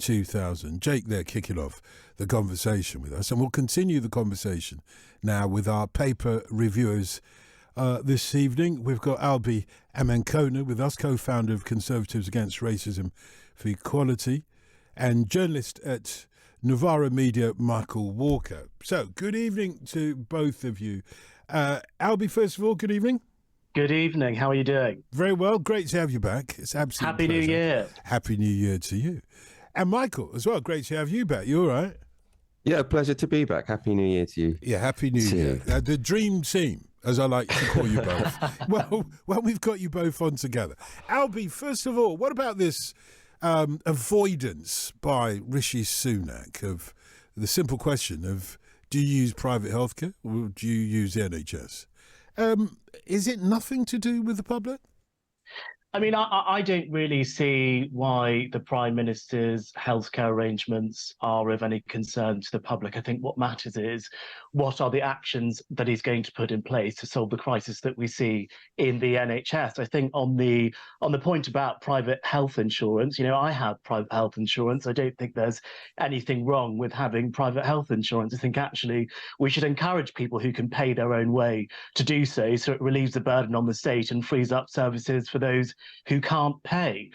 2000. Jake there kicking off the conversation with us, and we'll continue the conversation now with our paper reviewers this evening. We've got Albie Amankona with us, co-founder of Conservatives Against Racism for Equality, and journalist at Novara Media, Michael Walker. So, good evening to both of you. Albie, first of all, good evening. Good evening. How are you doing? Very well. Great to have you back. It's absolutely Happy New Year. Happy New Year to you. And Michael as well. Great to have you back. You all right? Yeah, pleasure to be back. Happy New Year to you. Yeah, Happy New Year. The dream team, as I like to call you both. well, we've got you both on together. Albie, first of all, what about this avoidance by Rishi Sunak of the simple question of, do you use private healthcare or do you use the NHS? Is it nothing to do with the public? I mean, I don't really see why the Prime Minister's healthcare arrangements are of any concern to the public. I think what matters is what are the actions that he's going to put in place to solve the crisis that we see in the NHS. I think on the point about private health insurance, I have private health insurance. I don't think there's anything wrong with having private health insurance. I think actually we should encourage people who can pay their own way to do so it relieves the burden on the state and frees up services for those who can't pay.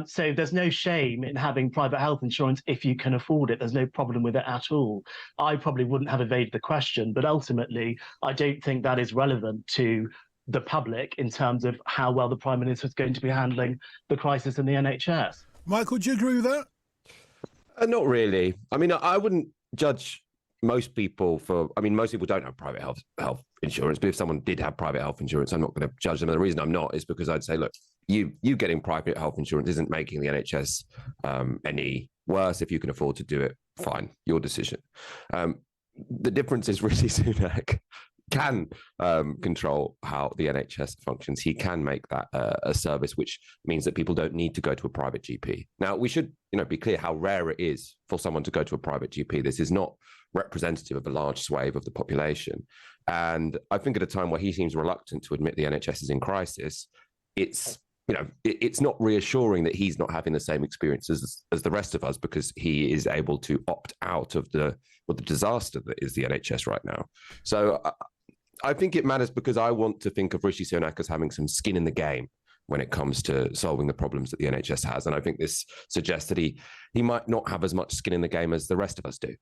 So there's no shame in having private health insurance if you can afford it. There's no problem with it at all. I probably wouldn't have evaded the question, but ultimately, I don't think that is relevant to the public in terms of how well the Prime Minister is going to be handling the crisis in the NHS. Michael, do you agree with that? Not really. I mean, I wouldn't judge most people most people don't have private health insurance, but if someone did have private health insurance, I'm not going to judge them. And the reason I'm not is because I'd say, look, you getting private health insurance isn't making the NHS any worse. If you can afford to do it, fine, your decision. The difference is Rishi Sunak can control how the NHS functions. He can make that a service, which means that people don't need to go to a private GP. Now, we should be clear how rare it is for someone to go to a private GP. This is not representative of a large swathe of the population. And I think at a time where he seems reluctant to admit the NHS is in crisis, it's not reassuring that he's not having the same experiences as the rest of us, because he is able to opt out of the disaster that is the NHS right now. So I think it matters because I want to think of Rishi Sunak as having some skin in the game when it comes to solving the problems that the NHS has. And I think this suggests that he might not have as much skin in the game as the rest of us do.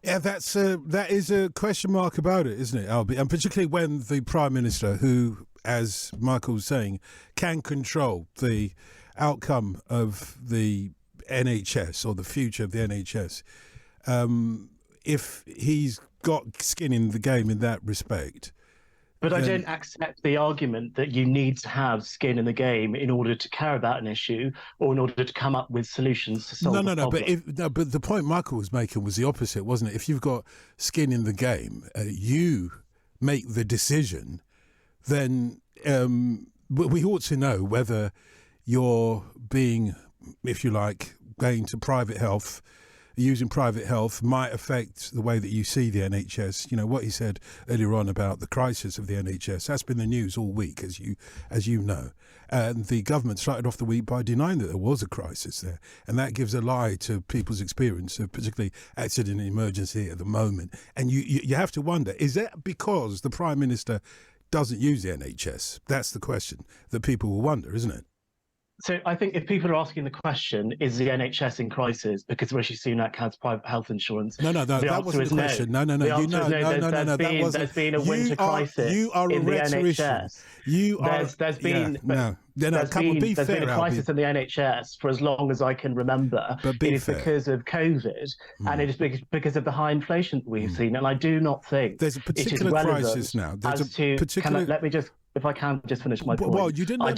Yeah, that is a question mark about it, isn't it, Albie? And particularly when the Prime Minister, who, as Michael's saying, can control the outcome of the NHS or the future of the NHS, if he's got skin in the game in that respect. But I don't accept the argument that you need to have skin in the game in order to care about an issue or in order to come up with solutions to solve the problem. But the point Michael was making was the opposite, wasn't it? If you've got skin in the game, you make the decision, then we ought to know whether you're being, if you like, going to private health, using private health might affect the way that you see the NHS. What he said earlier on about the crisis of the NHS, that's been the news all week, as you know. And the government started off the week by denying that there was a crisis there. And that gives a lie to people's experience of particularly accident and emergency at the moment. And you have to wonder, is that because the Prime Minister doesn't use the NHS? That's the question that people will wonder, isn't it? So I think if people are asking the question, is the NHS in crisis because Rishi Sunak has private health insurance? No, that wasn't the question. No. There's been a winter crisis in the NHS. There's been a crisis in the NHS for as long as I can remember. It is because of COVID, and it is because of the high inflation that we've seen. And I do not think there's a particular crisis now. Let me just, if I can, just finish my point. Well, you didn't. I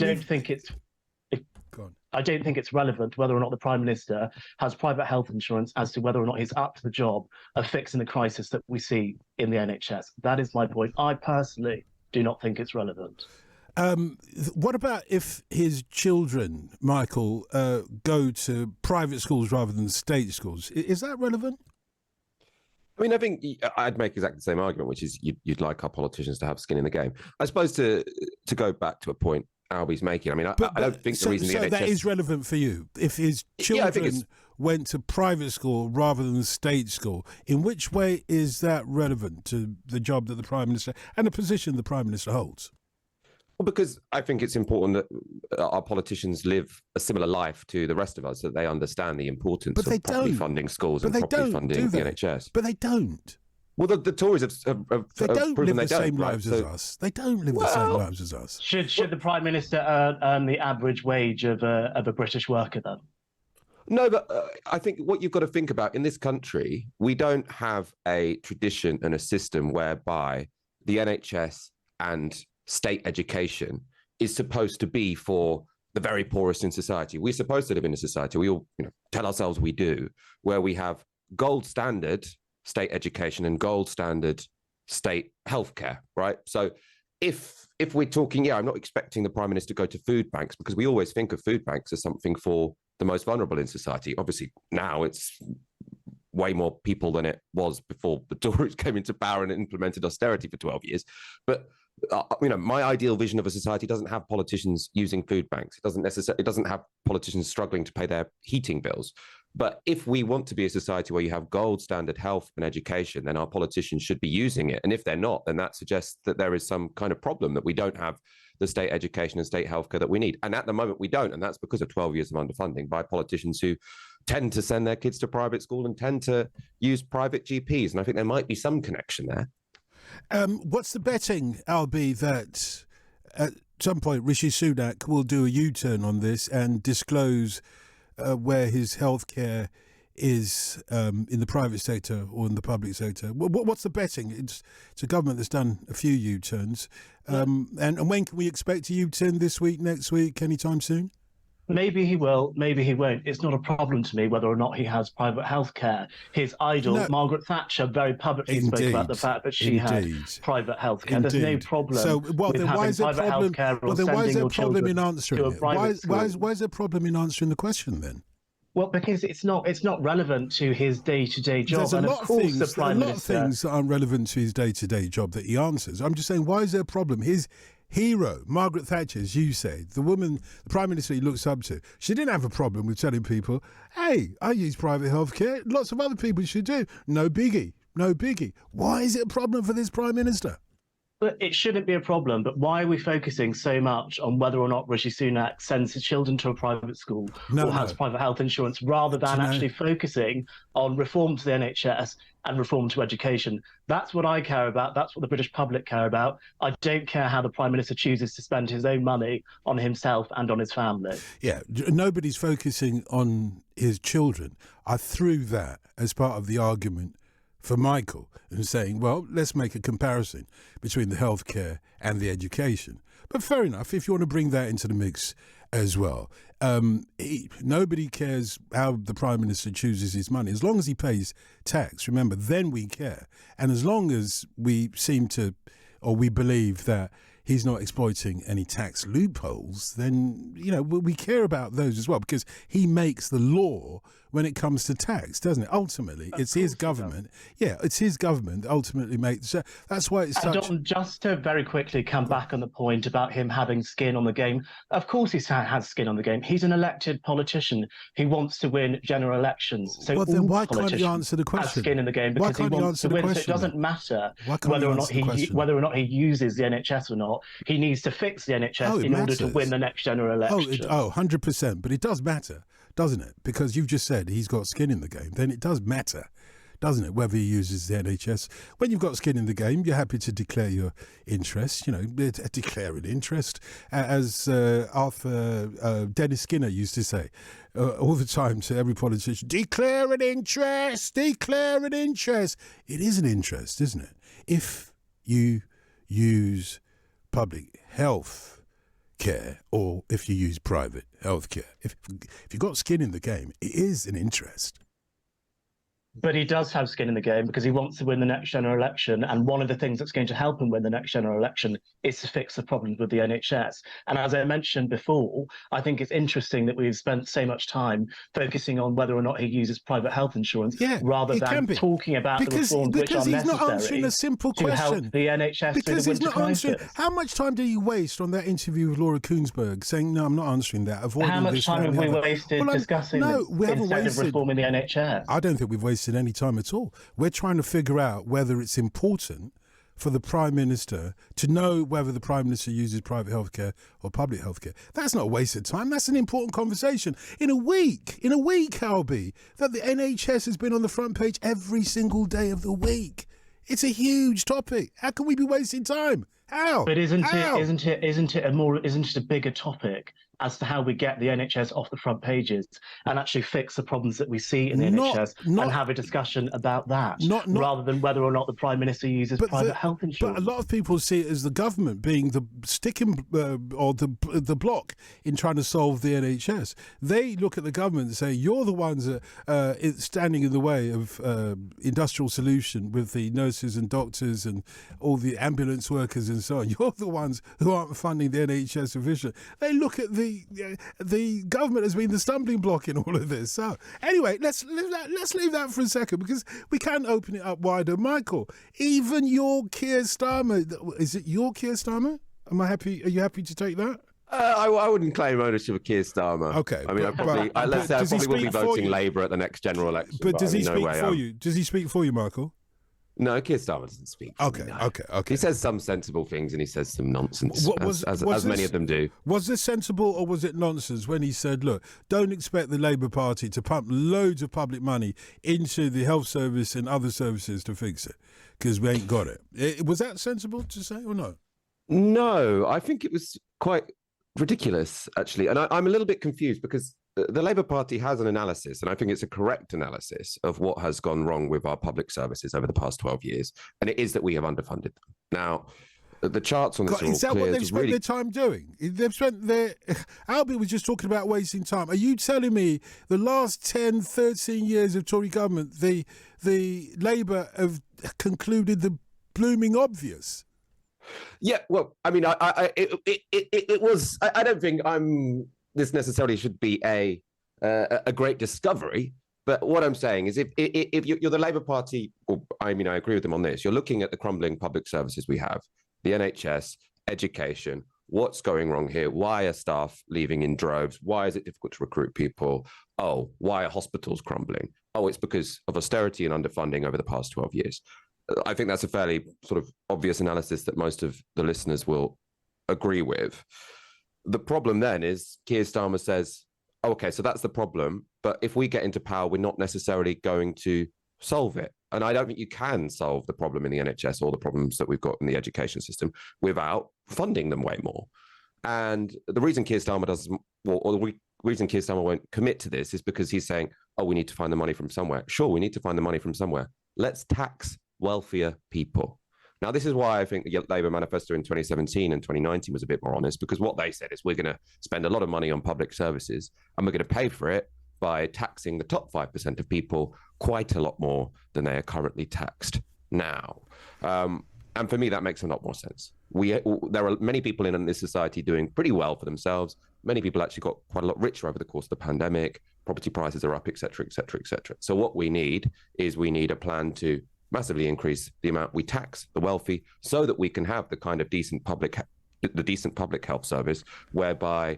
don't think it's relevant whether or not the Prime Minister has private health insurance as to whether or not he's up to the job of fixing the crisis that we see in the NHS. That is my point. I personally do not think it's relevant. What about if his children, Michael, go to private schools rather than state schools? Is that relevant? I mean, I think I'd make exactly the same argument, which is you'd like our politicians to have skin in the game. I suppose to go back to a point Albie's making. I mean, I don't think the reason the NHS... that is relevant for you. If his children went to private school rather than state school. In which way is that relevant to the job that the Prime Minister and the position the Prime Minister holds? Well, because I think it's important that our politicians live a similar life to the rest of us, that they understand the importance of properly funding schools and properly funding the NHS. But they don't. Well, the Tories have they don't proven live they the same don't, lives right? as us. They don't live the same lives as us. Should the Prime Minister earn the average wage of a British worker then? No, but I think what you've got to think about in this country, we don't have a tradition and a system whereby the NHS and state education is supposed to be for the very poorest in society. We're supposed to live in a society, we all tell ourselves we do, where we have gold standard state education and gold standard state healthcare, right? So if we're talking, I'm not expecting the Prime Minister to go to food banks, because we always think of food banks as something for the most vulnerable in society. Obviously, now it's way more people than it was before the Tories came into power and implemented austerity for 12 years. But my ideal vision of a society doesn't have politicians using food banks. It doesn't have politicians struggling to pay their heating bills. But if we want to be a society where you have gold standard health and education, then our politicians should be using it. And if they're not, then that suggests that there is some kind of problem, that we don't have the state education and state healthcare that we need. And at the moment we don't. And that's because of 12 years of underfunding by politicians who tend to send their kids to private school and tend to use private GPs. And I think there might be some connection there. What's the betting, Albie, that at some point Rishi Sunak will do a U-turn on this and disclose where his healthcare is in the private sector or in the public sector? What's the betting? It's a government that's done a few U-turns. And when can we expect a U-turn? This week, next week, anytime soon? Maybe he will, maybe he won't. It's not a problem to me whether or not he has private healthcare. His idol, Margaret Thatcher, very publicly spoke about the fact that she had private healthcare. There's no problem. So, with then why is there a problem? Well, then why is there a problem in answering it? Why is there a problem in answering the question then? Well, because it's not relevant to his day-to-day job. There's a lot of things that aren't relevant to his day-to-day job that he answers. I'm just saying, why is there a problem? His hero, Margaret Thatcher, as you say, the woman, the Prime Minister he looks up to, she didn't have a problem with telling people, hey, I use private healthcare. Lots of other people should do. No biggie. No biggie. Why is it a problem for this Prime Minister? But it shouldn't be a problem. But why are we focusing so much on whether or not Rishi Sunak sends his children to a private school or has private health insurance, rather than actually focusing on reform to the NHS and reform to education? That's what I care about. That's what the British public care about. I don't care how the Prime Minister chooses to spend his own money on himself and on his family. Yeah, nobody's focusing on his children. I threw that as part of the argument for Michael and saying, well, let's make a comparison between the healthcare and the education. But fair enough, if you want to bring that into the mix as well. Nobody cares how the Prime Minister chooses his money. As long as he pays tax, remember, then we care. And as long as we seem to, or we believe that he's not exploiting any tax loopholes, then, we care about those as well, because he makes the law when it comes to tax, doesn't it? Ultimately, it's his government. Yeah, it's his government that ultimately makes. That's why it's such. Just to very quickly come back on the point about him having skin on the game. Of course, he has skin on the game. He's an elected politician. He wants to win general elections. So well, then why can't he answer the question? Has skin in the game because he wants to win. So it doesn't matter whether or not he uses the NHS or not. He needs to fix the NHS in order to win the next general election. 100%. But it does matter, doesn't it? Because you've just said he's got skin in the game. Then it does matter, doesn't it, whether he uses the NHS. When you've got skin in the game, you're happy to declare your interest, declare an interest. As Dennis Skinner used to say all the time to every politician, declare an interest, declare an interest. It is an interest, isn't it? If you use public health care or if you use private health care. If you've got skin in the game, it is an interest. But he does have skin in the game because he wants to win the next general election. And one of the things that's going to help him win the next general election is to fix the problems with the NHS. And as I mentioned before, I think it's interesting that we've spent so much time focusing on whether or not he uses private health insurance rather than talking about the reforms which are necessary. Because he's not answering a simple question. To help the NHS because through the he's not answering. How much time did he waste on that interview with Laura Kuenssberg saying, no, I'm not answering that? How much time have we wasted discussing this instead of reforming the NHS? I don't think we've wasted any time at all. We're trying to figure out whether it's important for the Prime Minister to know whether the Prime Minister uses private healthcare or public healthcare. That's not a waste of time. That's an important conversation. In a week, Albie, that the NHS has been on the front page every single day of the week. It's a huge topic. How can we be wasting time? How? But isn't it a bigger topic as to how we get the NHS off the front pages and actually fix the problems that we see in the NHS and have a discussion about that, rather than whether or not the Prime Minister uses private health insurance? But a lot of people see it as the government being the sticking or the block in trying to solve the NHS. They look at the government and say, you're the ones that standing in the way of industrial solution with the nurses and doctors and all the ambulance workers and so on. You're the ones who aren't funding the NHS sufficiently. They look at the government as being the stumbling block in all of this. So anyway, let's leave that for a second because we can open it up wider. Michael, even your Keir Starmer, is it your Keir Starmer? Are you happy to take that? I wouldn't claim ownership of Keir Starmer. Okay, I probably will be voting Labour at the next general election. But does he speak for you? Does he speak for you, Michael? No, Keir Starmer doesn't speak. Okay. He says some sensible things and he says some nonsense, as many of them do. Was this sensible or was it nonsense when he said, look, don't expect the Labour Party to pump loads of public money into the health service and other services to fix it because we ain't got it? Was that sensible to say or no? No, I think it was quite ridiculous, actually. And I'm a little bit confused because the Labour Party has an analysis, and I think it's a correct analysis of what has gone wrong with our public services over the past 12 years. And it is that we have underfunded them. Now, the charts on this are all is that clear. what they've spent their time doing? They've spent Albie was just talking about wasting time. Are you telling me the last 10, 13 years of Tory government, the Labour have concluded the blooming obvious? Yeah, well, I mean, it was. I don't think this necessarily should be a great discovery. But what I'm saying is, if you're the Labour Party, I agree with them on this. You're looking at the crumbling public services we have, the NHS, education. What's going wrong here? Why are staff leaving in droves? Why is it difficult to recruit people? Oh, why are hospitals crumbling? Oh, it's because of austerity and underfunding over the past 12 years. I think that's a fairly sort of obvious analysis that most of the listeners will agree with. The problem then is Keir Starmer says, okay, so that's the problem. But if we get into power, we're not necessarily going to solve it. And I don't think you can solve the problem in the NHS or the problems that we've got in the education system without funding them way more. And the reason Keir Starmer reason Keir Starmer won't commit to this is because he's saying, oh, we need to find the money from somewhere. Sure, we need to find the money from somewhere. Let's tax wealthier people. Now, this is why I think the Labour manifesto in 2017 and 2019 was a bit more honest, because what they said is we're going to spend a lot of money on public services and we're going to pay for it by taxing the top 5% of people quite a lot more than they are currently taxed now. And for me, that makes a lot more sense. There are many people in this society doing pretty well for themselves. Many people actually got quite a lot richer over the course of the pandemic. Property prices are up, et cetera, et cetera, et cetera. So what we need is a plan to massively increase the amount we tax the wealthy so that we can have the kind of decent public health service whereby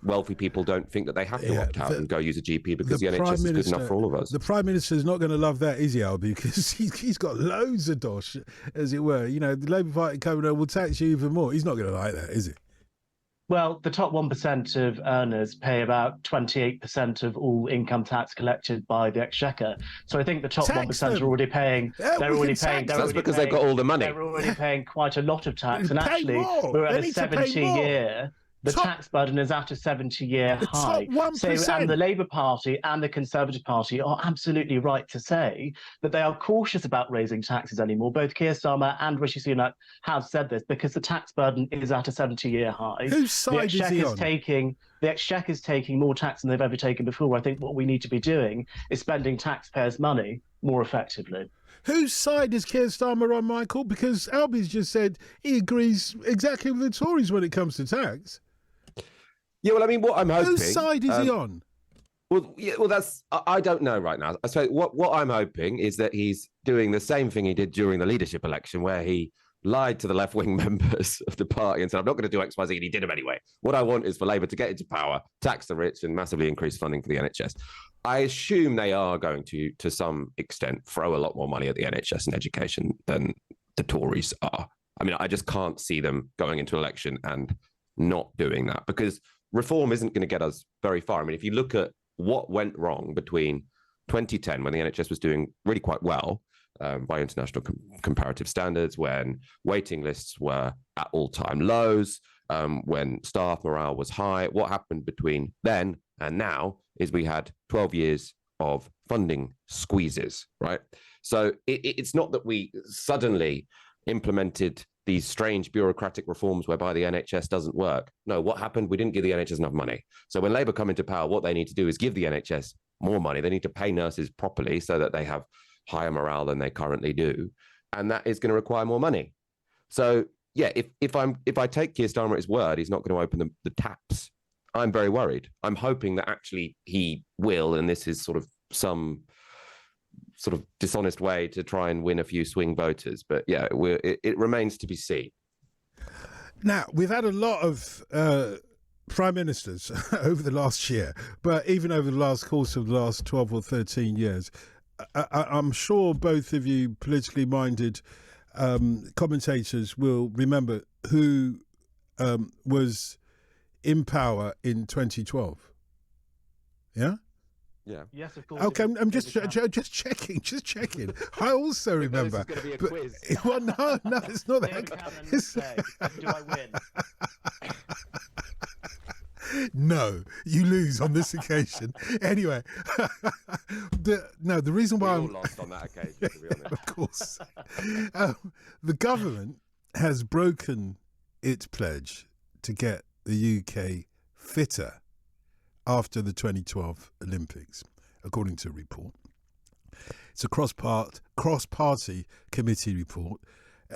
wealthy people don't think that they have to opt out and go use a GP because the NHS is good enough for all of us. The Prime Minister is not going to love that, is he, Albie? Because he's got loads of dosh, as it were. You know, the Labour Party coming over will tax you even more. He's not going to like that, is he? Well, the top 1% of earners pay about 28% of all income tax collected by the Exchequer. So I think the top 1% are already paying. That's because they've got all the money. They're already paying quite a lot of tax. And actually, we're at a 70-year. The tax burden is at a 70-year high. And the Labour Party and the Conservative Party are absolutely right to say that they are cautious about raising taxes anymore. Both Keir Starmer and Rishi Sunak have said this because the tax burden is at a 70-year high. Whose side is he on? The Exchequer is taking more tax than they've ever taken before. I think what we need to be doing is spending taxpayers' money more effectively. Whose side is Keir Starmer on, Michael? Because Albie's just said he agrees exactly with the Tories when it comes to tax. Yeah, well, I mean, what I'm hoping... Whose side is he on? Well, yeah, well, I don't know right now. So what I'm hoping is that he's doing the same thing he did during the leadership election, where he lied to the left-wing members of the party and said, I'm not going to do X, Y, Z, and he did them anyway. What I want is for Labour to get into power, tax the rich, and massively increase funding for the NHS. I assume they are going to some extent, throw a lot more money at the NHS and education than the Tories are. I mean, I just can't see them going into election and not doing that, because reform isn't going to get us very far. I mean, if you look at what went wrong between 2010, when the NHS was doing really quite well, by international comparative standards, when waiting lists were at all-time lows, when staff morale was high. What happened between then and now is we had 12 years of funding squeezes, right? So it's not that we suddenly implemented these strange bureaucratic reforms whereby the NHS doesn't work. No, what happened? We didn't give the NHS enough money. So when Labour come into power, what they need to do is give the NHS more money. They need to pay nurses properly so that they have higher morale than they currently do, and that is going to require more money. So yeah, if I take Keir Starmer at his word, he's not going to open the taps. I'm very worried. I'm hoping that actually he will, and this is sort of some sort of dishonest way to try and win a few swing voters. But yeah, it remains to be seen. Now, we've had a lot of prime ministers over the last year, but even over the course of the last 12 or 13 years. I'm sure both of you politically minded commentators will remember who was in power in 2012. Yeah? Yeah. Yes, of course. Okay, I'm just checking. I also remember. This is going to be a quiz. Well, no, it's not that. Do I win? No, you lose on this occasion. Anyway, the reason why I'm lost on that occasion, to be honest. Of course, the government has broken its pledge to get the UK fitter after the 2012 Olympics, according to a report. It's a cross-party committee report,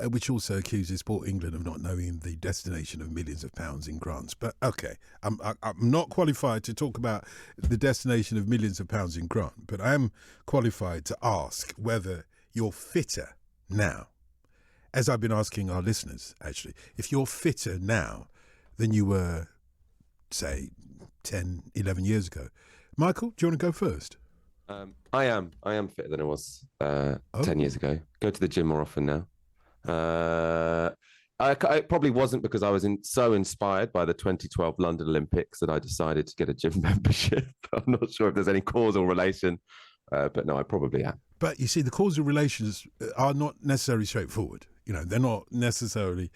which also accuses Sport England of not knowing the destination of millions of pounds in grants. But okay, I'm not qualified to talk about the destination of millions of pounds in grant, but I am qualified to ask whether you're fitter now, as I've been asking our listeners, actually, if you're fitter now than you were, say, 10, 11 years ago. Michael, do you want to go first? I am fitter than I was 10 years ago. Go to the gym more often now. It probably wasn't because I was so inspired by the 2012 London Olympics that I decided to get a gym membership. I'm not sure if there's any causal relation, but no, I probably am. But you see, the causal relations are not necessarily straightforward. You know, they're not necessarily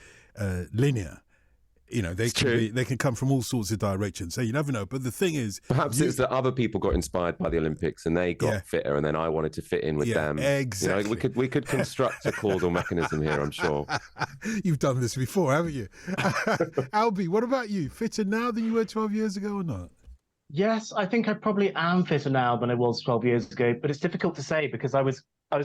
linear. You know, they can come from all sorts of directions. So you never know. But the thing is, perhaps it's that other people got inspired by the Olympics and they got fitter, and then I wanted to fit in with them. Exactly. You know, we could construct a causal mechanism here, I'm sure. You've done this before, haven't you? Albie, what about you? Fitter now than you were 12 years ago or not? Yes, I think I probably am fitter now than I was 12 years ago, but it's difficult to say because I was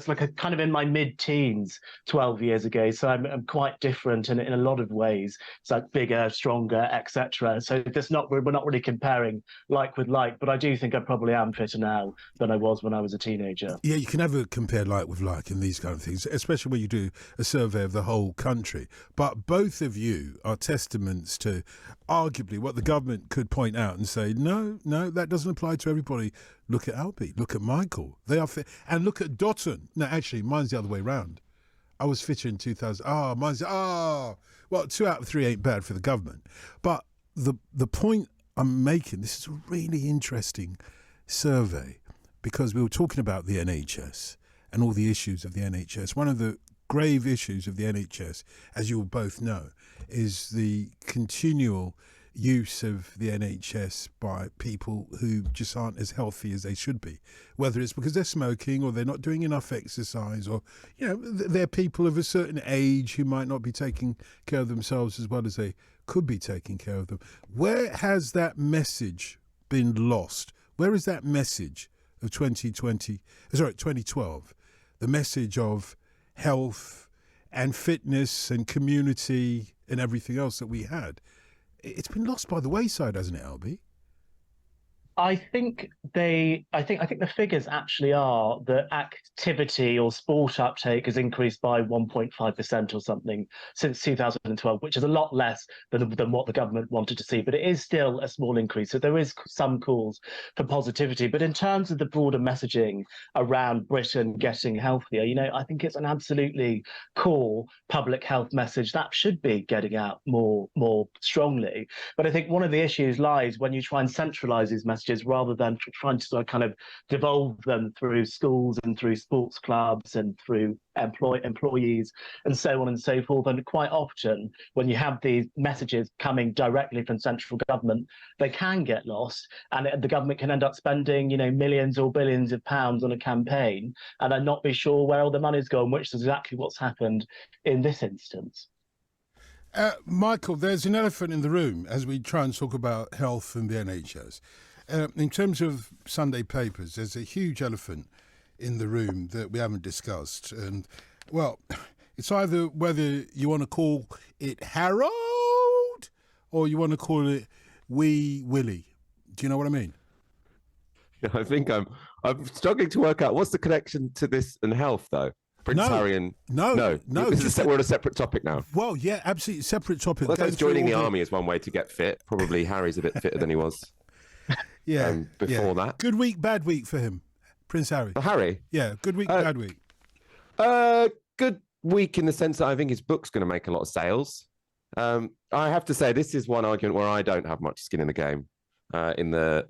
like kind of in my mid-teens 12 years ago, so I'm quite different in a lot of ways. It's like bigger, stronger, etc. So we're not really comparing like with like, but I do think I probably am fitter now than I was when I was a teenager. Yeah, you can never compare like with like in these kind of things, especially when you do a survey of the whole country. But both of you are testaments to arguably what the government could point out and say, no, that doesn't apply to everybody. Look at Albie, look at Michael. They are fit. And look at Dotun. No, actually, mine's the other way round. I was fitter in 2000. Well, 2 out of 3 ain't bad for the government. But the point I'm making, this is a really interesting survey because we were talking about the NHS and all the issues of the NHS. One of the grave issues of the NHS, as you will both know, is the continual use of the NHS by people who just aren't as healthy as they should be, whether it's because they're smoking or they're not doing enough exercise, or they're people of a certain age who might not be taking care of themselves as well as they could be taking care of them. Where has that message been lost? Where is that message of 2012, the message of health and fitness and community and everything else that we had, it's been lost by the wayside, hasn't it, Albie? I think the figures actually are that activity or sport uptake has increased by 1.5% or something since 2012, which is a lot less than what the government wanted to see. But it is still a small increase. So there is some calls for positivity. But in terms of the broader messaging around Britain getting healthier, I think it's an absolutely core public health message that should be getting out more strongly. But I think one of the issues lies when you try and centralise these messages rather than trying to sort of kind of devolve them through schools and through sports clubs and through employees and so on and so forth. And quite often, when you have these messages coming directly from central government, they can get lost, and the government can end up spending, millions or billions of pounds on a campaign and then not be sure where all the money's gone, which is exactly what's happened in this instance. Michael, there's an elephant in the room as we try and talk about health and the NHS. In terms of Sunday papers, there's a huge elephant in the room that we haven't discussed. And, well, it's either whether you want to call it Harold or you want to call it Wee Willie. Do you know what I mean? Yeah, I think I'm struggling to work out what's the connection to this and health, though. Prince Harry and... No. We're on a separate topic now. Well, yeah, absolutely separate topic. Well, that's joining the army is one way to get fit. Probably Harry's a bit fitter than he was. Before that. Good week, bad week for him, Prince Harry. Harry? Yeah, good week, bad week. Good week in the sense that I think his book's going to make a lot of sales. I have to say, this is one argument where I don't have much skin in the game, in the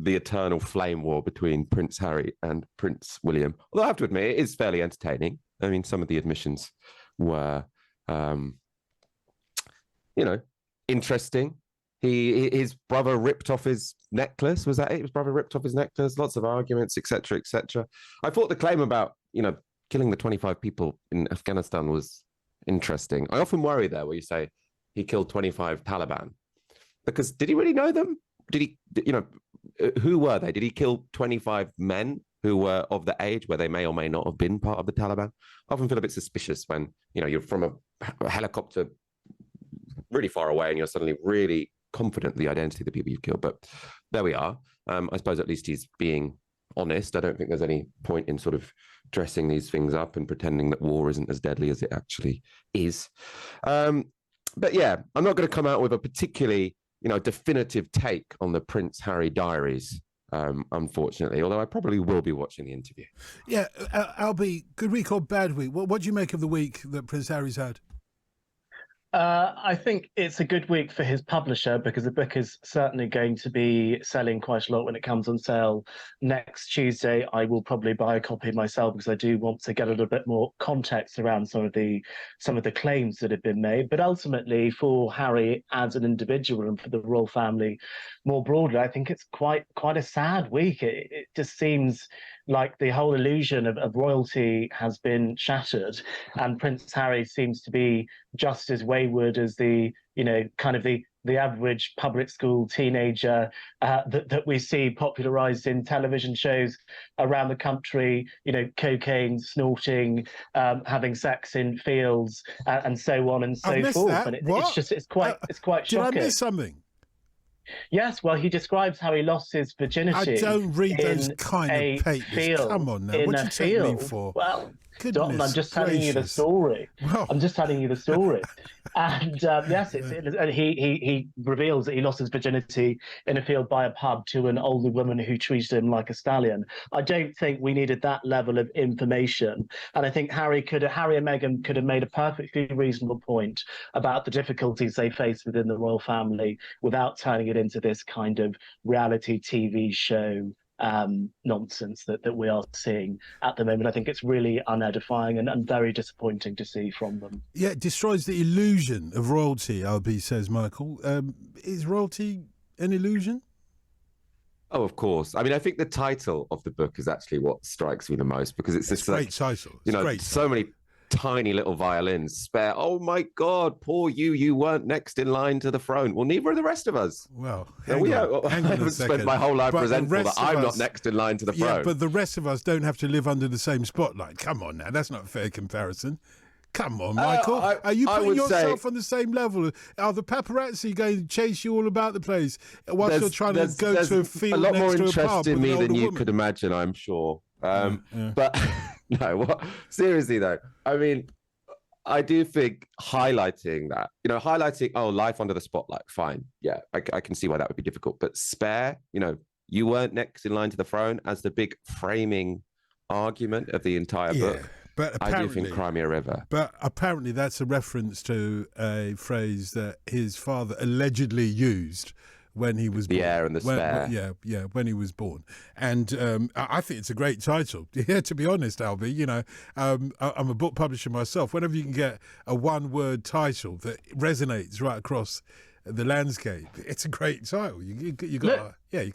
eternal flame war between Prince Harry and Prince William. Although I have to admit, it is fairly entertaining. I mean, some of the admissions were, interesting. His brother ripped off his necklace. Was that it? His brother ripped off his necklace. Lots of arguments, etc., etc. I thought the claim about killing the 25 people in Afghanistan was interesting. I often worry there where you say he killed 25 Taliban, because did he really know them? Did he? Who were they? Did he kill 25 men who were of the age where they may or may not have been part of the Taliban? I often feel a bit suspicious when you're from a helicopter really far away and you're suddenly really confident the identity of the people you've killed. But there we are. I suppose at least he's being honest. I don't think there's any point in sort of dressing these things up and pretending that war isn't as deadly as it actually is. But yeah, I'm not going to come out with a particularly definitive take on the Prince Harry diaries, unfortunately, although I probably will be watching the interview. Yeah, Albie, good week or bad week? What do you make of the week that Prince Harry's had? I think it's a good week for his publisher, because the book is certainly going to be selling quite a lot when it comes on sale next Tuesday. I will probably buy a copy myself because I do want to get a little bit more context around some of the claims that have been made. But ultimately, for Harry as an individual and for the royal family more broadly, I think it's quite a sad week. It just seems like the whole illusion of royalty has been shattered, and Prince Harry seems to be just as wayward as the average public school teenager that we see popularized in television shows around the country, cocaine, snorting, having sex in fields, and so on and so forth. That. And it's quite shocking. Did I miss something? Yes, well, he describes how he lost his virginity. I don't read those kind of papers. Come on now, what you take me for? Well, Goodness Dotun, I'm just telling you the gracious. story. Well. I'm just telling you the story. And yes, and he reveals that he lost his virginity in a field by a pub to an older woman who treated him like a stallion. I don't think we needed that level of information. And I think Harry and Meghan could have made a perfectly reasonable point about the difficulties they face within the royal family without turning it into this kind of reality TV show nonsense that we are seeing at the moment. I think it's really unedifying and very disappointing to see from them. Yeah, it destroys the illusion of royalty, Albie says, Michael. Is royalty an illusion? Oh, of course. I mean, I think the title of the book is actually what strikes me the most, because it's a great title. So many tiny little violins. Spare. Oh my God, poor you. You weren't next in line to the throne. Well, neither are the rest of us. Well, I haven't spent my whole life resentful that I'm not next in line to the throne. Yeah, but the rest of us don't have to live under the same spotlight. Come on now, that's not a fair comparison. Come on, Michael. Are you putting yourself on the same level? Are the paparazzi going to chase you all about the place whilst you're trying to go to a field next to a pub? A lot more interest in me than you could imagine, I'm sure. But no, what? Seriously though, I mean, I do think highlighting that, life under the spotlight, fine. Yeah, I can see why that would be difficult. But spare, you weren't next in line to the throne as the big framing argument of the entire book. But I do think Crimea River. But apparently that's a reference to a phrase that his father allegedly used when he was born. The heir and the spare. When he was born. And I think it's a great title. Yeah, to be honest, Albie, I'm a book publisher myself. Whenever you can get a one-word title that resonates right across the landscape, it's a great title. You can't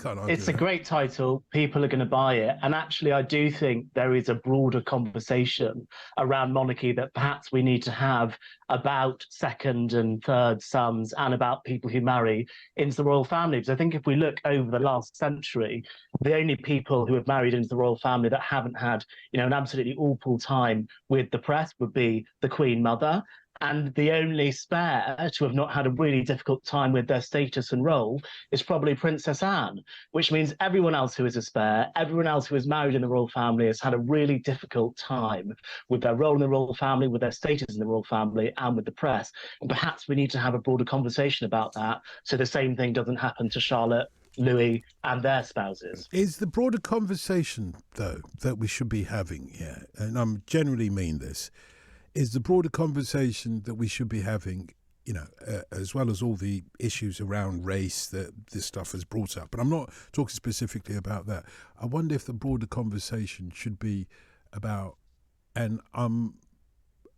argue. It's a great title. People are going to buy it. And actually, I do think there is a broader conversation around monarchy that perhaps we need to have about second and third sons and about people who marry into the royal family. Because I think if we look over the last century, the only people who have married into the royal family that haven't had, an absolutely awful time with the press would be the Queen Mother. And the only spare to have not had a really difficult time with their status and role is probably Princess Anne, which means everyone else who is a spare, everyone else who is married in the royal family has had a really difficult time with their role in the royal family, with their status in the royal family, and with the press. And perhaps we need to have a broader conversation about that so the same thing doesn't happen to Charlotte, Louis, and their spouses. Is the broader conversation, though, that we should be having here, and I generally mean this, is the broader conversation that we should be having, as well as all the issues around race that this stuff has brought up. But I'm not talking specifically about that. I wonder if the broader conversation should be about, and I'm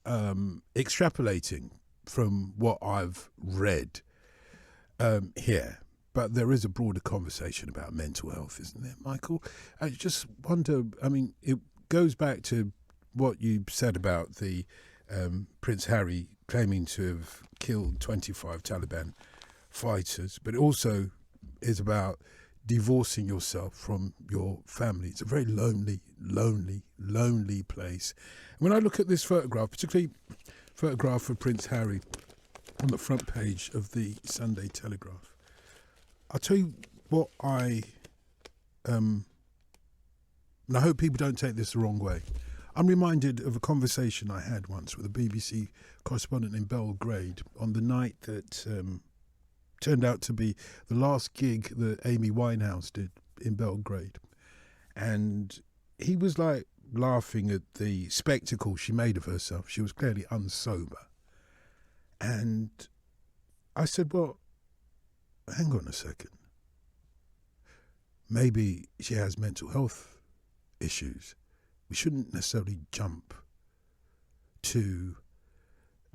extrapolating from what I've read here, but there is a broader conversation about mental health, isn't there, Michael? I just wonder, it goes back to what you said about the Prince Harry claiming to have killed 25 Taliban fighters, but it also is about divorcing yourself from your family. It's a very lonely, lonely, lonely place. And when I look at this photograph, particularly photograph of Prince Harry on the front page of the Sunday Telegraph, I'll tell you what and I hope people don't take this the wrong way. I'm reminded of a conversation I had once with a BBC correspondent in Belgrade on the night that turned out to be the last gig that Amy Winehouse did in Belgrade. And he was like laughing at the spectacle she made of herself. She was clearly unsober. And I said, well, hang on a second. Maybe she has mental health issues. We shouldn't necessarily jump to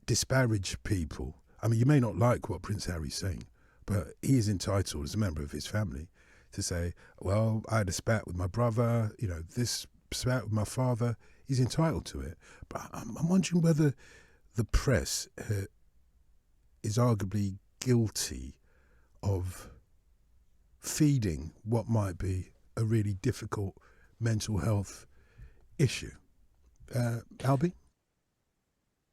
disparage people. You may not like what Prince Harry's saying, but he is entitled as a member of his family to say, well, I had a spat with my brother, this spat with my father. He's entitled to it. But I'm wondering whether the press is arguably guilty of feeding what might be a really difficult mental health issue. Albie?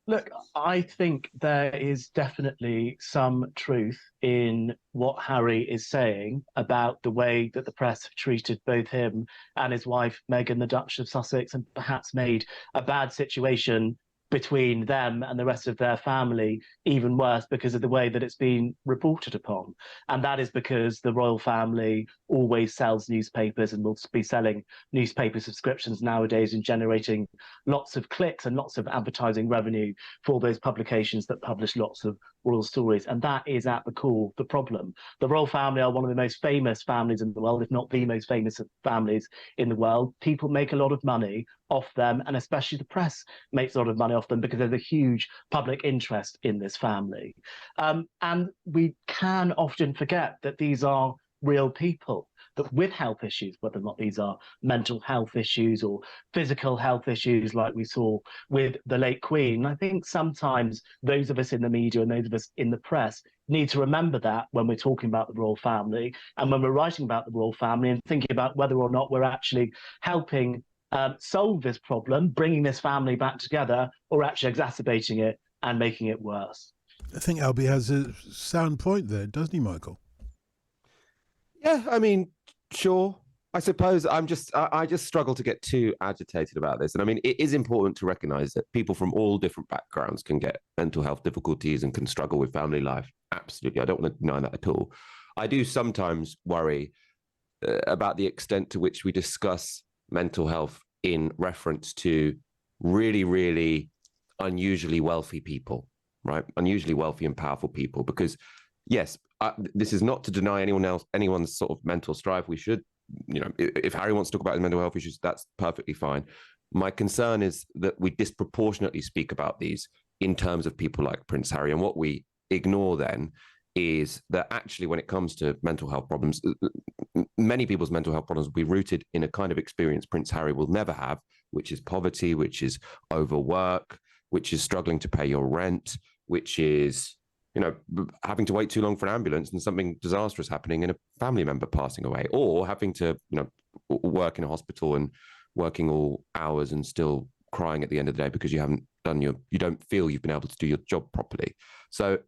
Look, I think there is definitely some truth in what Harry is saying about the way that the press have treated both him and his wife, Meghan, the Duchess of Sussex, and perhaps made a bad situation between them and the rest of their family even worse because of the way that it's been reported upon. And that is because the royal family always sells newspapers and will be selling newspaper subscriptions nowadays and generating lots of clicks and lots of advertising revenue for those publications that publish lots of royal stories. And that is at the core of the problem. The royal family are one of the most famous families in the world, if not the most famous families in the world. People make a lot of money off them, and especially the press makes a lot of money off them because there's a huge public interest in this family. And we can often forget that these are real people. that with health issues, whether or not these are mental health issues or physical health issues like we saw with the late Queen, I think sometimes those of us in the media and those of us in the press need to remember that when we're talking about the royal family and when we're writing about the royal family and thinking about whether or not we're actually helping solve this problem, bringing this family back together, or actually exacerbating it and making it worse. I think Albie has a sound point there, doesn't he, Michael? Yeah, I mean, sure. I suppose I just struggle to get too agitated about this. And I mean, it is important to recognize that people from all different backgrounds can get mental health difficulties and can struggle with family life. Absolutely. I don't want to deny that at all. I do sometimes worry about the extent to which we discuss mental health in reference to really, really unusually wealthy people, right? Unusually wealthy and powerful people. Because yes, this is not to deny anyone's sort of mental strife. We should, if Harry wants to talk about his mental health issues, that's perfectly fine. My concern is that we disproportionately speak about these in terms of people like Prince Harry. And what we ignore then is that actually when it comes to mental health problems, many people's mental health problems will be rooted in a kind of experience Prince Harry will never have, which is poverty, which is overwork, which is struggling to pay your rent, which is, having to wait too long for an ambulance and something disastrous happening and a family member passing away, or having to, work in a hospital and working all hours and still crying at the end of the day because you don't feel you've been able to do your job properly. So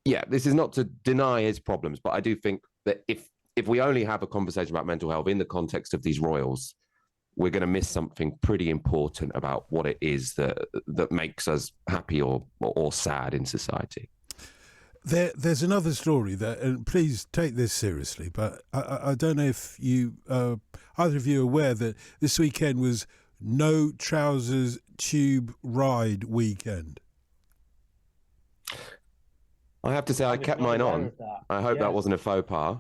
yeah, this is not to deny his problems, but I do think that if we only have a conversation about mental health in the context of these royals, we're going to miss something pretty important about what it is that makes us happy or sad in society. There's another story that, and please take this seriously, but I don't know if you, either of you, are aware that this weekend was No Trousers Tube Ride weekend. I have to say, I kept mine on. I hope that wasn't a faux pas.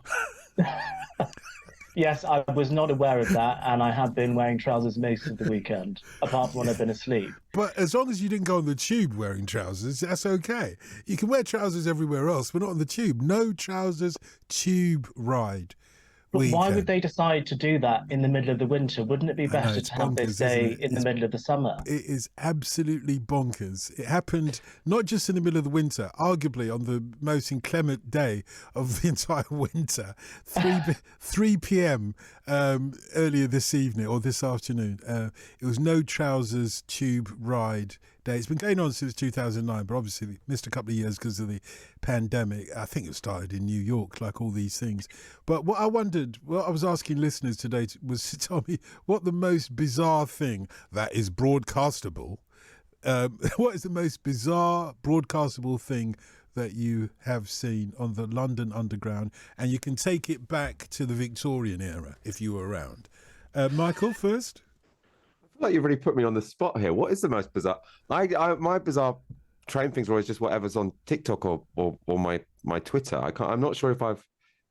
Yes, I was not aware of that, and I have been wearing trousers most of the weekend, apart from when I've been asleep. But as long as you didn't go on the tube wearing trousers, that's okay. You can wear trousers everywhere else, but not on the tube. No Trousers Tube Ride. But why would they decide to do that in the middle of the winter? Wouldn't it be better to have this day in the middle of the summer? It is absolutely bonkers. It happened not just in the middle of the winter, arguably on the most inclement day of the entire winter, 3 p.m. Earlier this evening or this afternoon. It was No Trousers Tube Ride day. It's been going on since 2009, but obviously we missed a couple of years because of the pandemic. I think it started in New York, like all these things. But what I wondered, what I was asking listeners today was to tell me what the most bizarre thing that is broadcastable, what is the most bizarre broadcastable thing that you have seen on the London Underground? And you can take it back to the Victorian era if you were around. Michael, first. I feel like you've really put me on the spot here. What is the most bizarre? My bizarre train things are always just whatever's on TikTok or my Twitter. I'm not sure if I've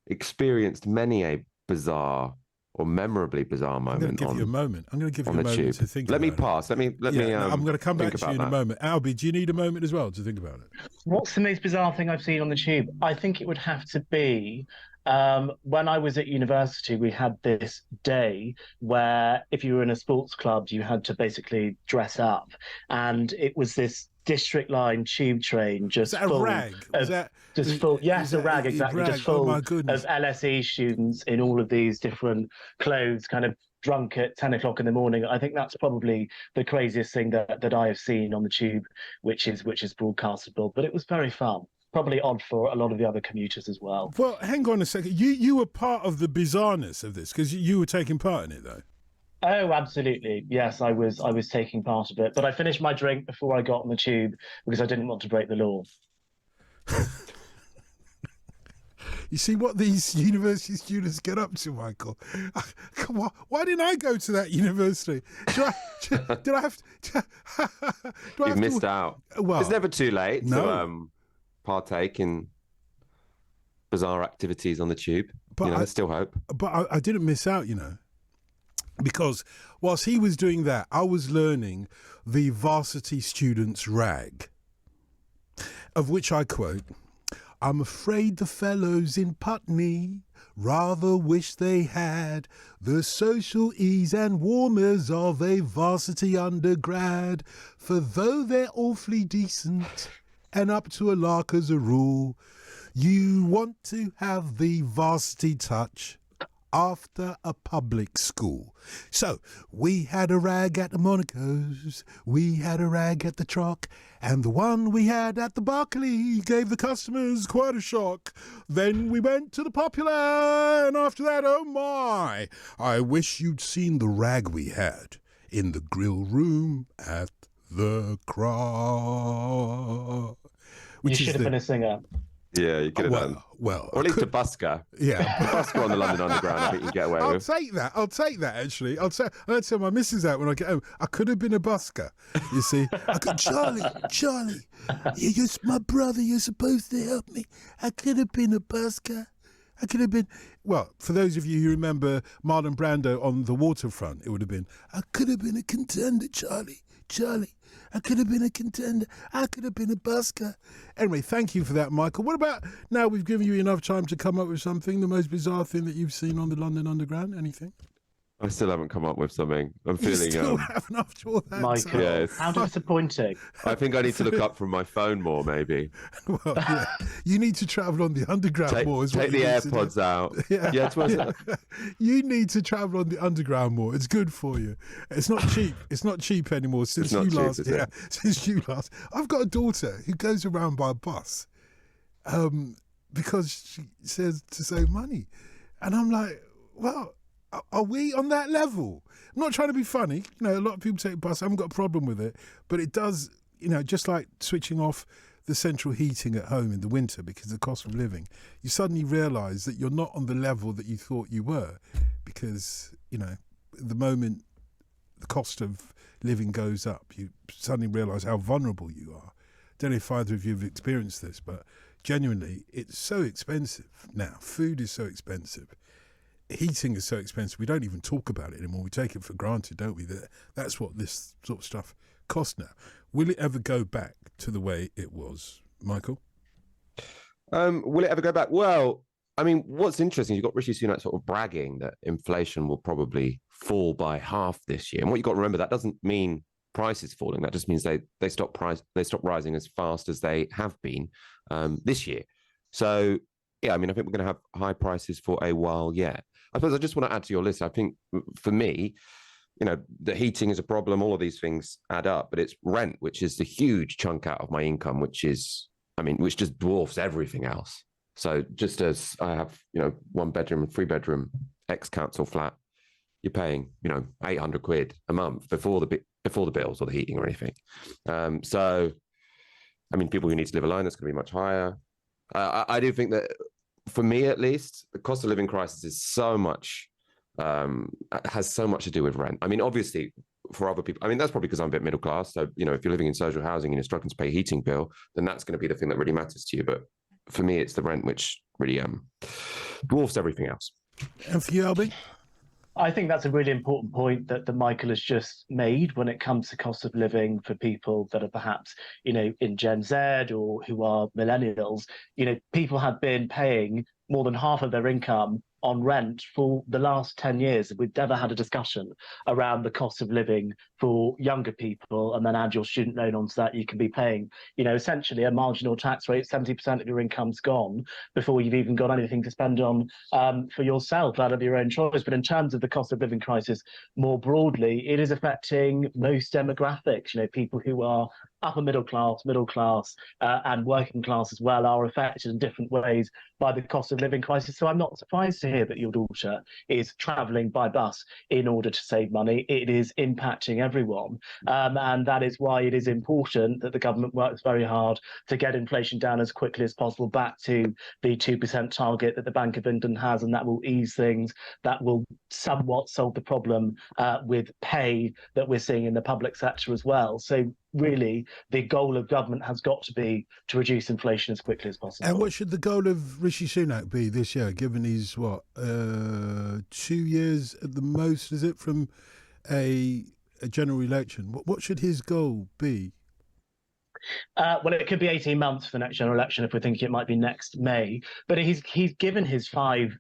experienced many a bizarre or memorably bizarre moment. I'm going to give you a moment. I'm going to give you a moment to think about it. Let me pass. Let me. I'm going to come back to you in a moment. Albie, do you need a moment as well to think about it? What's the most bizarre thing I've seen on the tube? I think it would have to be when I was at university, we had this day where if you were in a sports club, you had to basically dress up. And it was this district line tube train just full. A rag? Yes, a rag, exactly. Just full of LSE students in all of these different clothes, kind of drunk at 10 o'clock in the morning. I think that's probably the craziest thing that I have seen on the tube, which is broadcastable. But it was very fun. Probably odd for a lot of the other commuters as well. Well, hang on a second. You were part of the bizarreness of this because you were taking part in it, though. Oh, absolutely. Yes, I was taking part of it. But I finished my drink before I got on the tube because I didn't want to break the law. You see what these university students get up to, Michael? Come on, why didn't I go to that university? Did I have to? You've missed out. Well, it's never too late to partake in bizarre activities on the tube. But there's still hope. But I didn't miss out, because whilst he was doing that, I was learning the varsity students' rag, of which I quote, "I'm afraid the fellows in Putney rather wish they had the social ease and warmers of a varsity undergrad. For though they're awfully decent and up to a lark as a rule, you want to have the varsity touch after a public school. So we had a rag at the Monaco's, we had a rag at the Troc, and the one we had at the Berkeley gave the customers quite a shock. Then we went to the Popular, and after that, oh my, I wish you'd seen the rag we had in the grill room at the Croc. You should have been a singer. Yeah, you could have done. Well, or at least a busker. Yeah. A busker on the London Underground, I think you get away with. I'll take that, actually. I'll tell my missus that when I get home. I could have been a busker, you see. I could, Charlie, you're my brother. You're supposed to help me. I could have been a busker. I could have been, well, for those of you who remember Marlon Brando on The Waterfront, it would have been, I could have been a contender, Charlie. I could have been a contender. I could have been a busker. Anyway, thank you for that, Michael. What about now we've given you enough time to come up with something, the most bizarre thing that you've seen on the London Underground? Anything? I still haven't come up with something. I'm feeling. You still haven't after all that. Michael, yes. How disappointing. I think I need to look up from my phone more, maybe. Well, yeah. You need to travel on the Underground more. Take the AirPods out. Yeah. Yeah. You need to travel on the Underground more. It's good for you. It's not cheap. It's not cheap anymore since you last. Yeah, since you last. I've got a daughter who goes around by bus, because she says to save money, and I'm like, well, are we on that level? I'm not trying to be funny. You know, a lot of people take bus. I haven't got a problem with it, but it does. You know, just like switching off the central heating at home in the winter because of the cost of living, you suddenly realise that you're not on the level that you thought you were, because, you know, the moment the cost of living goes up, you suddenly realise how vulnerable you are. Don't know if either of you have experienced this, but genuinely, it's so expensive now. Food is so expensive. Heating is so expensive. We don't even talk about it anymore. We take it for granted, don't we? That's what this sort of stuff costs now. Will it ever go back to the way it was, Michael? Will it ever go back? Well, I mean, what's interesting, you've got Rishi Sunak sort of bragging that inflation will probably fall by half this year. And what you've got to remember, that doesn't mean prices falling. That just means they stop rising as fast as they have been this year. So, yeah, I mean, I think we're going to have high prices for a while yet. I suppose I just want to add to your list. I think for me, you know, the heating is a problem. All of these things add up, but it's rent, which is the huge chunk out of my income, which just dwarfs everything else. So just as I have, you know, 1 bedroom and 3 bedroom ex-council flat, you're paying, you know, 800 quid a month before the bills or the heating or anything. So, I mean, people who need to live alone, that's going to be much higher. I do think that, for me at least, the cost of living crisis is so much, has so much to do with rent. I mean, obviously, for other people, I mean, that's probably because I'm a bit middle class. So, you know, if you're living in social housing and you're struggling to pay a heating bill, then that's going to be the thing that really matters to you. But for me, it's the rent which really dwarfs everything else. And for you, Albie? I think that's a really important point that Michael has just made when it comes to cost of living for people that are perhaps, you know, in Gen Z or who are millennials. You know, people have been paying more than half of their income on rent for the last 10 years. We've never had a discussion around the cost of living for younger people, and then add your student loan onto that, you can be paying, you know, essentially a marginal tax rate, 70% of your income's gone before you've even got anything to spend on for yourself out of your own choice. But in terms of the cost of living crisis more broadly, it is affecting most demographics. You know, people who are upper middle class, and working class as well are affected in different ways by the cost of living crisis. So I'm not surprised to hear that your daughter is travelling by bus in order to save money. It is impacting everyone. And that is why it is important that the government works very hard to get inflation down as quickly as possible back to the 2% target that the Bank of England has, and that will ease things. That will somewhat solve the problem with pay that we're seeing in the public sector as well. So really, the goal of government has got to be to reduce inflation as quickly as possible. And what should the goal of Rishi Sunak be this year, given he's, 2 years at the most, is it, from a general election? What should his goal be? Well, it could be 18 months for the next general election if we're thinking it might be next May. But he's given his 5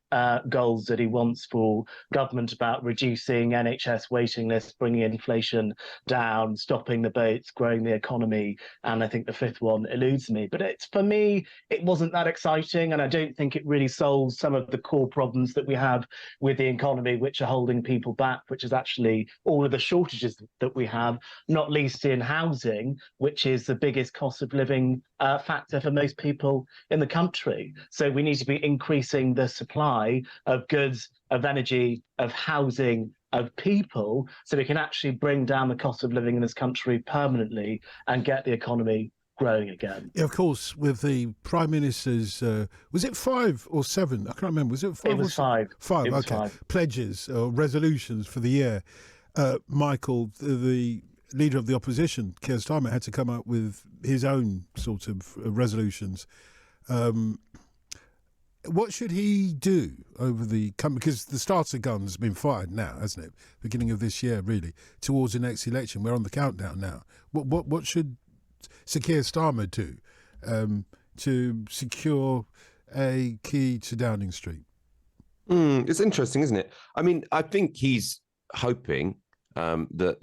goals that he wants for government about reducing NHS waiting lists, bringing inflation down, stopping the boats, growing the economy. And I think the 5th one eludes me. But for me, it wasn't that exciting. And I don't think it really solves some of the core problems that we have with the economy, which are holding people back, which is actually all of the shortages that we have, not least in housing, which is the biggest cost of living factor for most people in the country. So we need to be increasing the supply of goods, of energy, of housing, of people, so we can actually bring down the cost of living in this country permanently and get the economy growing again. Yeah, of course, with the Prime Minister's, was it 5 or 7? I can't remember. Was it 5? It was 5. 5, it was okay. 5. Pledges or resolutions for the year. Michael, the leader of the opposition, Keir Starmer, had to come up with his own sort of resolutions. What should he do over because the starter gun's been fired now, hasn't it? Beginning of this year, really, towards the next election. We're on the countdown now. What should Sir Keir Starmer do to secure a key to Downing Street? It's interesting, isn't it? I mean, I think he's hoping that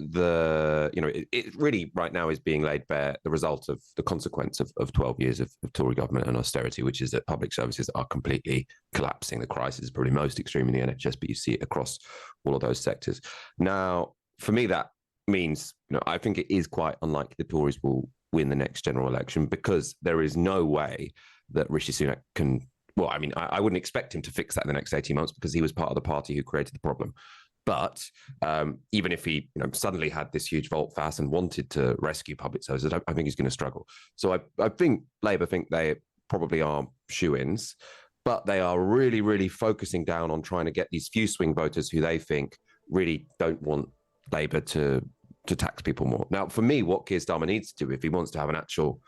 it really right now is being laid bare the result of the consequence of 12 years of Tory government and austerity, which is that public services are completely collapsing. The crisis is probably most extreme in the NHS, but you see it across all of those sectors. Now, for me, that means, I think it is quite unlikely the Tories will win the next general election, because there is no way that Rishi Sunak can. Well, I mean, I wouldn't expect him to fix that in the next 18 months because he was part of the party who created the problem. But even if he suddenly had this huge volte-face and wanted to rescue public services, I think he's going to struggle. So I think Labour think they probably are shoo-ins, but they are really, really focusing down on trying to get these few swing voters who they think really don't want Labour to tax people more. Now, for me, what Keir Starmer needs to do if he wants to have an actual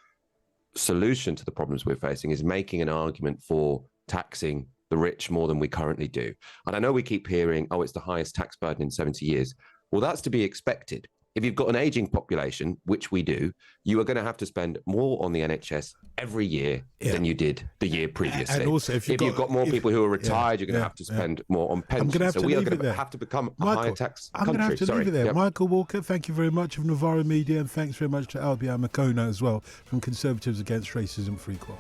solution to the problems we're facing is making an argument for taxing the rich more than we currently do. And I know we keep hearing, it's the highest tax burden in 70 years. Well, that's to be expected. If you've got an aging population, which we do, you are going to have to spend more on the NHS every year than you did the year previously. And also, if you've got more people who are retired, you're going to have to spend more on pensions. So we are going to have to become a higher tax country. I'm going to have to leave it there. Yep. Michael Walker, thank you very much of Novara Media, and thanks very much to Albie Amankona as well from Conservatives Against Racism Free Quad.